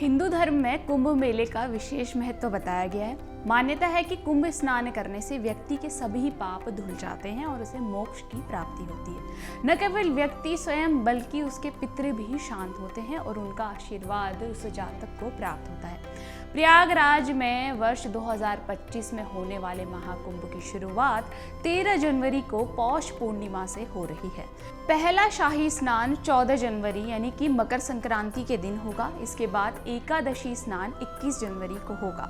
हिंदू धर्म में कुंभ मेले का विशेष महत्व बताया गया है। मान्यता है कि कुंभ स्नान करने से व्यक्ति के सभी पाप धुल जाते हैं और उसे मोक्ष की प्राप्ति होती है। न केवल व्यक्ति स्वयं बल्कि उसके पितृ भी शांत होते हैं और उनका आशीर्वाद उस जातक को प्राप्त होता है। प्रयागराज में वर्ष 2025 में होने वाले महाकुंभ की शुरुआत 13 जनवरी को पौष पूर्णिमा से हो रही है। पहला शाही स्नान 14 जनवरी यानी कि मकर संक्रांति के दिन होगा। इसके बाद एकादशी स्नान 21 जनवरी को होगा।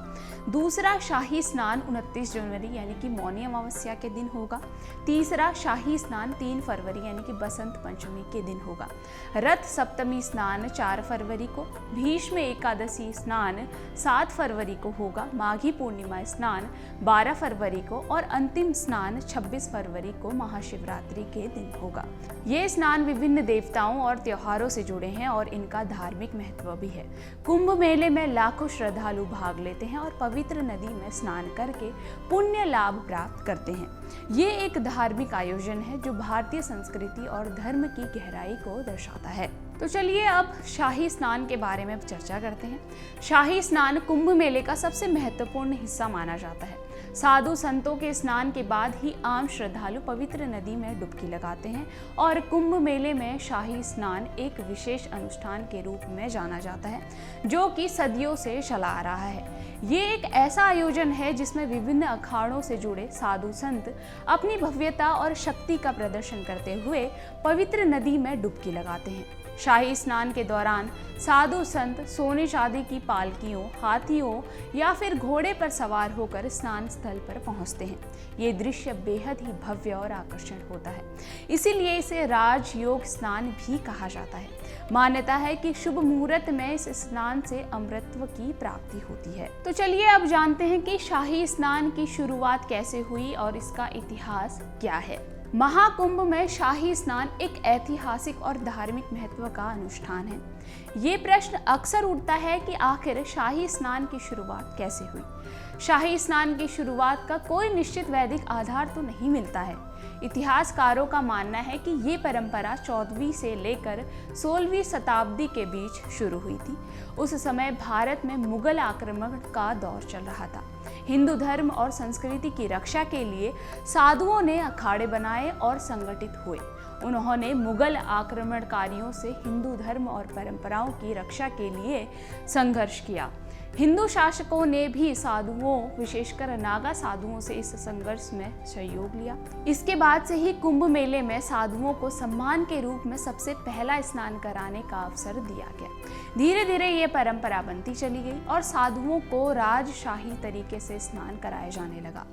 दूसरा शाही स्नान 29 जनवरी यानी कि मौनी अमावस्या के दिन होगा। तीसरा शाही स्नान 3 फरवरी यानी कि बसंत पंचमी के दिन होगा। रथ सप्तमी स्नान 4 फरवरी को, भीष्म एकादशी स्नान 7 फरवरी को होगा। माघी पूर्णिमा स्नान 12 फरवरी को और अंतिम स्नान 26 फरवरी को महाशिवरात्रि के दिन होगा। ये स्नान विभिन्न देवताओं और त्योहारों से जुड़े हैं और इनका धार्मिक महत्व भी है। कुंभ मेले में लाखों श्रद्धालु भाग लेते हैं और पवित्र नदी में स्नान करके पुण्य लाभ प्राप्त करते हैं। ये एक धार्मिक आयोजन है जो भारतीय संस्कृति और धर्म की गहराई को दर्शाता है। तो चलिए अब शाही स्नान के बारे में चर्चा करते हैं। शाही स्नान कुंभ मेले का सबसे महत्वपूर्ण हिस्सा माना जाता है। साधु संतों के स्नान के बाद ही आम श्रद्धालु पवित्र नदी में डुबकी लगाते हैं और कुंभ मेले में शाही स्नान एक विशेष अनुष्ठान के रूप में जाना जाता है जो कि सदियों से चला आ रहा है। ये एक ऐसा आयोजन है जिसमें विभिन्न अखाड़ों से जुड़े साधु संत अपनी भव्यता और शक्ति का प्रदर्शन करते हुए पवित्र नदी में डुबकी लगाते हैं। शाही स्नान के दौरान साधु संत सोने चांदी की पालकियों, हाथियों या फिर घोड़े पर सवार होकर स्नान स्थल पर पहुंचते हैं। ये दृश्य बेहद ही भव्य और आकर्षण होता है, इसीलिए इसे राजयोग स्नान भी कहा जाता है। मान्यता है कि शुभ मुहूर्त में इस स्नान से अमृतत्व की प्राप्ति होती है। तो चलिए अब जानते हैं कि शाही स्नान की शुरुआत कैसे हुई और इसका इतिहास क्या है। महाकुंभ में शाही स्नान एक ऐतिहासिक और धार्मिक महत्व का अनुष्ठान है। ये प्रश्न अक्सर उठता है कि आखिर शाही स्नान की शुरुआत कैसे हुई। शाही स्नान की शुरुआत का कोई निश्चित वैदिक आधार तो नहीं मिलता है। इतिहासकारों का मानना है कि ये परंपरा 14वीं से लेकर 16वीं शताब्दी के बीच शुरू हुई थी। उस समय भारत में मुगल आक्रमण का दौर चल रहा था। हिंदू धर्म और संस्कृति की रक्षा के लिए साधुओं ने अखाड़े बनाए और संगठित हुए। उन्होंने मुगल आक्रमणकारियों से हिंदू धर्म और परंपराओं की रक्षा के लिए संघर्ष किया। हिंदू शासकों ने भी साधुओं, विशेषकर नागा साधुओं से इस संघर्ष में सहयोग लिया। इसके बाद से ही कुंभ मेले में साधुओं को सम्मान के रूप में सबसे पहला स्नान कराने का अवसर दिया गया। धीरे धीरे ये परंपरा बनती चली गई और साधुओं को राजशाही तरीके से स्नान कराया जाने लगा।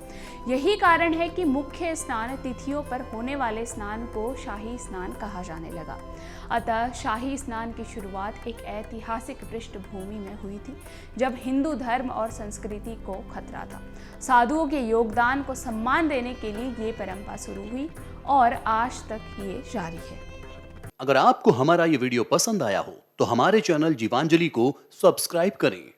यही कारण है कि मुख्य स्नान तिथियों पर होने वाले स्नान को शाही स्नान कहा जाने लगा। अतः शाही स्नान की शुरुआत एक ऐतिहासिक पृष्ठभूमि में हुई थी जब हिंदू धर्म और संस्कृति को खतरा था। साधुओं के योगदान को सम्मान देने के लिए ये परंपरा शुरू हुई और आज तक ये जारी है। अगर आपको हमारा ये वीडियो पसंद आया हो तो हमारे चैनल जीवांजलि को सब्सक्राइब करें